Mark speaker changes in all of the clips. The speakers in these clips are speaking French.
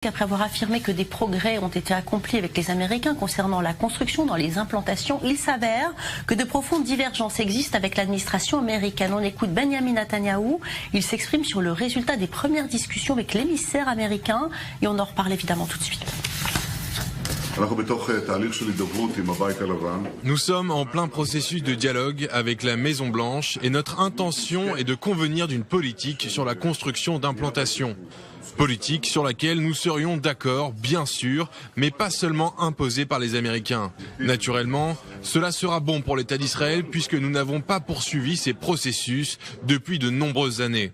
Speaker 1: Après avoir affirmé que des progrès ont été accomplis avec les Américains concernant la construction dans les implantations, il s'avère que de profondes divergences existent avec l'administration américaine. On écoute Benjamin Netanyahou, il s'exprime sur le résultat des premières discussions avec l'émissaire américain et on en reparle évidemment tout de suite.
Speaker 2: Nous sommes en plein processus de dialogue avec la Maison-Blanche et notre intention est de convenir d'une politique sur la construction d'implantations. Politique sur laquelle nous serions d'accord, bien sûr, mais pas seulement imposée par les Américains. Naturellement, cela sera bon pour l'État d'Israël puisque nous n'avons pas poursuivi ces processus depuis de nombreuses années.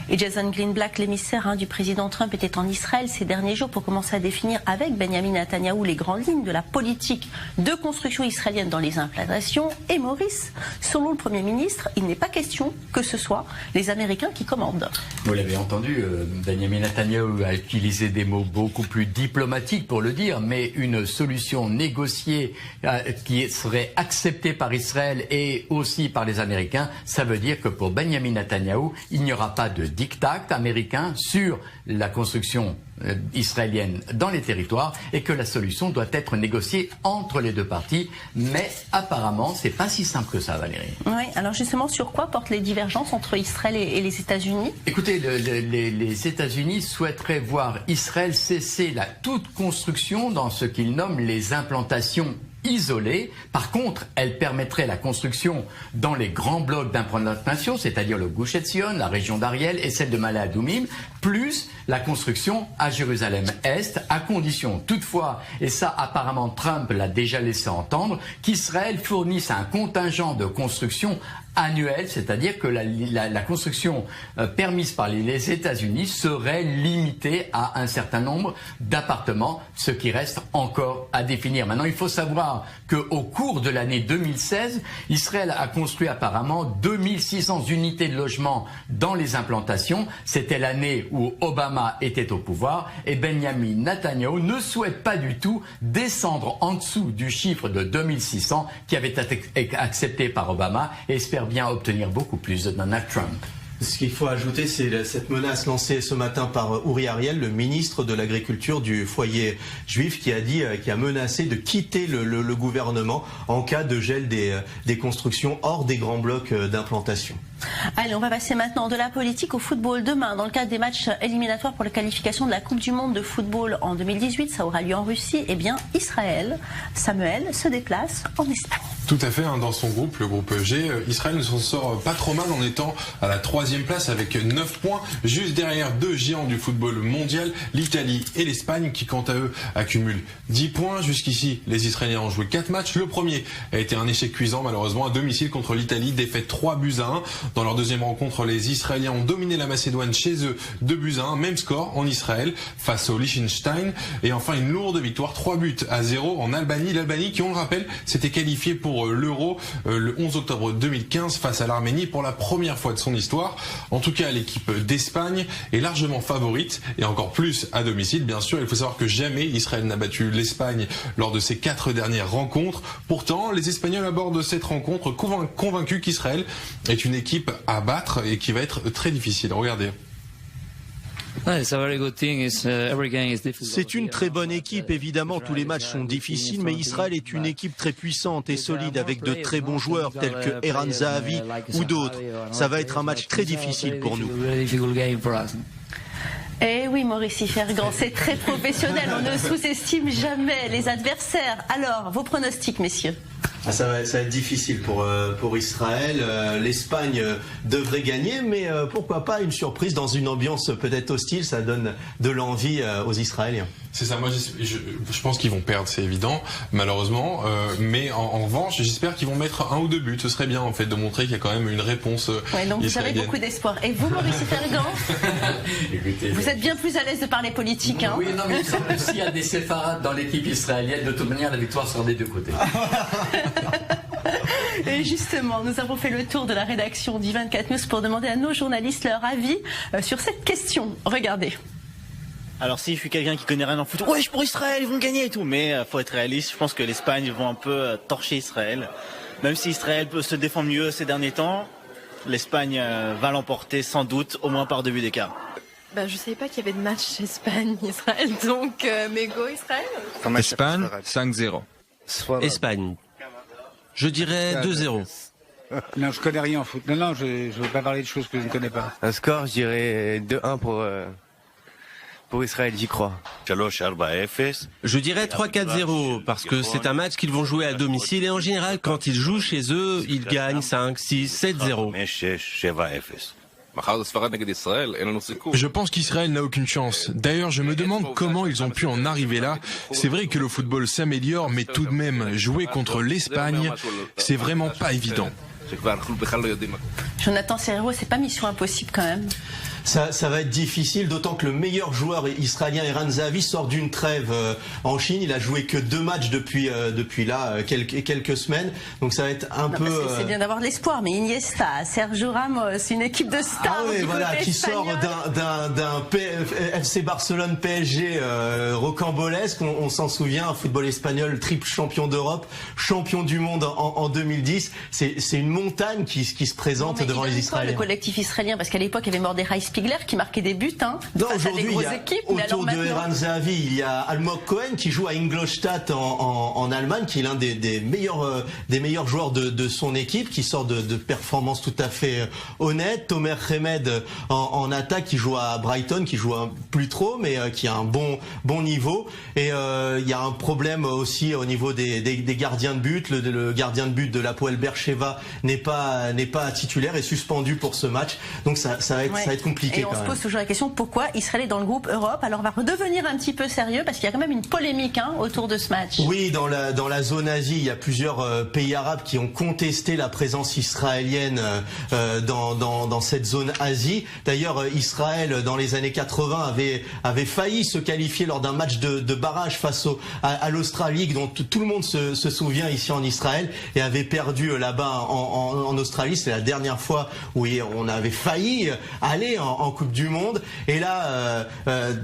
Speaker 1: Et Jason Greenblatt, l'émissaire du président Trump, était en Israël ces derniers jours pour commencer à définir avec Benjamin Netanyahou les grandes lignes de la politique de construction israélienne dans les implantations. Et Maurice, selon le Premier ministre, il n'est pas question que ce soit les Américains qui commandent.
Speaker 3: Vous l'avez entendu, Benjamin Netanyahou a utilisé des mots beaucoup plus diplomatiques pour le dire, mais une solution négociée qui serait acceptée par Israël et aussi par les Américains, ça veut dire que pour Benjamin Netanyahou, il n'y aura pas de diktat américain sur la construction israélienne dans les territoires et que la solution doit être négociée entre les deux parties. Mais apparemment, c'est pas si simple que ça, Valérie.
Speaker 1: Oui, alors justement, sur quoi portent les divergences entre Israël et les États-Unis?
Speaker 3: Écoutez, les États-Unis souhaiteraient voir Israël cesser toute construction dans ce qu'ils nomment les implantations isolée. Par contre, elle permettrait la construction dans les grands blocs d'implantation, c'est-à-dire le Gush Etzion, la région d'Ariel et celle de Ma'ale Adumim, plus la construction à Jérusalem-Est, à condition toutefois, et ça apparemment Trump l'a déjà laissé entendre, qu'Israël fournisse un contingent de construction annuel, c'est-à-dire que la construction permise par les États-Unis serait limitée à un certain nombre d'appartements, ce qui reste encore à définir. Maintenant, il faut savoir qu'au cours de l'année 2016, Israël a construit apparemment 2600 unités de logement dans les implantations. C'était l'année où Obama était au pouvoir et Benjamin Netanyahou ne souhaite pas du tout descendre en dessous du chiffre de 2600 qui avait été accepté par Obama et espère bien obtenir beaucoup plus de Donald Trump.
Speaker 4: Ce qu'il faut ajouter, c'est cette menace lancée ce matin par Uri Ariel, le ministre de l'Agriculture du foyer juif, qui a menacé de quitter le gouvernement en cas de gel des constructions hors des grands blocs d'implantation.
Speaker 1: Allez, on va passer maintenant de la politique au football. Demain, dans le cadre des matchs éliminatoires pour la qualification de la Coupe du Monde de football en 2018, ça aura lieu en Russie. Eh bien, Israël, Samuel, se déplace en Espagne.
Speaker 2: Tout à fait, dans son groupe, le groupe G, Israël ne s'en sort pas trop mal en étant à la 3e place avec 9 points, juste derrière deux géants du football mondial, l'Italie et l'Espagne, qui quant à eux accumulent 10 points. Jusqu'ici, les Israéliens ont joué 4 matchs. Le premier a été un échec cuisant, malheureusement, à domicile contre l'Italie, défaite 3-1. Dans leur deuxième rencontre, les Israéliens ont dominé la Macédoine chez eux 2-1, même score en Israël face au Liechtenstein. Et enfin, une lourde victoire, 3-0 en Albanie. L'Albanie qui, on le rappelle, s'était qualifiée pour l'Euro le 11 octobre 2015 face à l'Arménie pour la première fois de son histoire. En tout cas, l'équipe d'Espagne est largement favorite et encore plus à domicile. Bien sûr, il faut savoir que jamais Israël n'a battu l'Espagne lors de ses 4 dernières rencontres. Pourtant, les Espagnols abordent cette rencontre convaincus qu'Israël est une équipe à battre et qui va être très difficile. Regardez.
Speaker 5: C'est une très bonne équipe, évidemment tous les matchs sont difficiles, mais Israël est une équipe très puissante et solide avec de très bons joueurs tels que Eran Zahavi ou d'autres. Ça va être un match très difficile pour nous.
Speaker 1: Eh oui, Maurice Fergan, c'est très professionnel, on ne sous-estime jamais les adversaires. Alors, vos pronostics, messieurs?
Speaker 4: Ça va être difficile pour Israël. L'Espagne devrait gagner, mais pourquoi pas une surprise dans une ambiance peut-être hostile, ça donne de l'envie aux Israéliens.
Speaker 2: C'est ça, moi je pense qu'ils vont perdre, c'est évident, malheureusement, mais en revanche j'espère qu'ils vont mettre 1 ou 2 buts, ce serait bien en fait de montrer qu'il y a quand même une réponse
Speaker 1: donc vous avez beaucoup d'espoir. Et vous, Maurice Fergan, vous êtes bien plus à l'aise de parler politique, hein?
Speaker 3: Oui, non, mais s'il y a des séfarades dans l'équipe israélienne, de toute manière la victoire sera des deux côtés.
Speaker 1: Et justement, nous avons fait le tour de la rédaction d'I24 News pour demander à nos journalistes leur avis sur cette question. Regardez.
Speaker 6: Alors si je suis quelqu'un qui connaît rien en foot, ouais, je suis pour Israël, ils vont gagner et tout, mais faut être réaliste, je pense que l'Espagne vont un peu torcher Israël. Même si Israël peut se défendre mieux ces derniers temps, l'Espagne va l'emporter sans doute, au moins par 2 buts d'écart.
Speaker 7: Je ne savais pas qu'il y avait de match Espagne-Israël, donc mais go Israël.
Speaker 8: Espagne, 5-0.
Speaker 9: Espagne. Je dirais 2-0.
Speaker 10: Non, je connais rien en foot. Non, je ne veux pas parler de choses que je ne connais pas.
Speaker 11: Un score, je dirais 2-1 pour Israël, j'y crois.
Speaker 9: Je dirais 3-4-0, parce que c'est un match qu'ils vont jouer à domicile et en général, quand ils jouent chez eux, ils gagnent 5, 6, 7-0.
Speaker 2: Je pense qu'Israël n'a aucune chance. D'ailleurs, je me demande comment ils ont pu en arriver là. C'est vrai que le football s'améliore, mais tout de même, jouer contre l'Espagne, c'est vraiment pas évident.
Speaker 1: Jonathan Serrero, c'est pas mission impossible quand même.
Speaker 4: Ça va être difficile, d'autant que le meilleur joueur israélien, Eran Zahavi, sort d'une trêve en Chine. Il a joué que 2 matchs depuis là quelques semaines. Donc ça va être un peu.
Speaker 1: C'est bien d'avoir de l'espoir, mais Iniesta, Sergio Ramos, une équipe de stars.
Speaker 4: Ah oui, voilà, qui sort d'un FC Barcelone PSG rocambolesque. On s'en souvient, un football espagnol, triple champion d'Europe, champion du monde en 2010. C'est une montagne qui se présente devant les Israéliens.
Speaker 1: Le collectif israélien, parce qu'à l'époque, il y avait Mordechai Spiegler qui marquait des buts.
Speaker 4: Non, aujourd'hui, autour de Eran Zahavi, il y a Almog Cohen qui joue à Ingolstadt en Allemagne, qui est l'un des meilleurs joueurs de son équipe, qui sort de performances tout à fait honnêtes. Tomer Hemed en attaque, qui joue à Brighton, qui joue plus trop, mais qui a un bon niveau. Et il y a un problème aussi au niveau des gardiens de but. Le gardien de but de l'Hapoel Beersheva n'est pas titulaire, est suspendu pour ce match. Donc ça va être compliqué.
Speaker 1: Et on se pose toujours la question pourquoi Israël est dans le groupe Europe. Alors on va redevenir un petit peu sérieux parce qu'il y a quand même une polémique autour de ce match.
Speaker 4: Oui, dans la zone Asie, il y a plusieurs pays arabes qui ont contesté la présence israélienne dans cette zone Asie. D'ailleurs, Israël, dans les années 80, avait failli se qualifier lors d'un match de barrage face à l'Australie, dont tout le monde se souvient ici en Israël, et avait perdu là-bas en Australie. C'est la dernière fois où on avait failli aller en Coupe du Monde. Et là,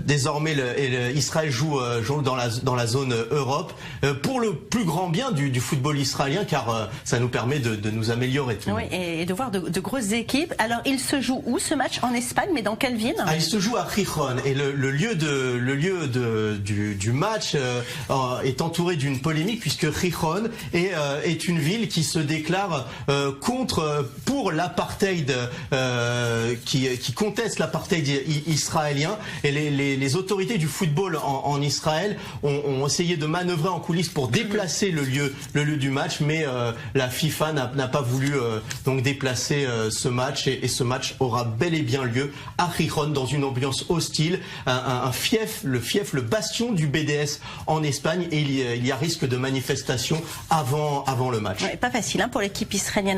Speaker 4: désormais, Israël joue dans la zone Europe pour le plus grand bien du football israélien, car ça nous permet de nous améliorer.
Speaker 1: Oui, et de voir de grosses équipes. Alors, il se joue où ce match? En Espagne, mais dans quelle ville?
Speaker 4: Il se joue à Gijón, et le lieu du match est entouré d'une polémique, puisque Gijón est une ville qui se déclare pour l'apartheid, qui conteste l'apartheid israélien, et les autorités du football en Israël ont essayé de manœuvrer en coulisses pour déplacer le lieu du match, mais la FIFA n'a pas voulu donc déplacer ce match, et ce match aura bel et bien lieu à Gijón, dans une ambiance hostile, le bastion du BDS en Espagne, et il y a risque de manifestation avant le match.
Speaker 1: Ouais, pas facile pour l'équipe israélienne.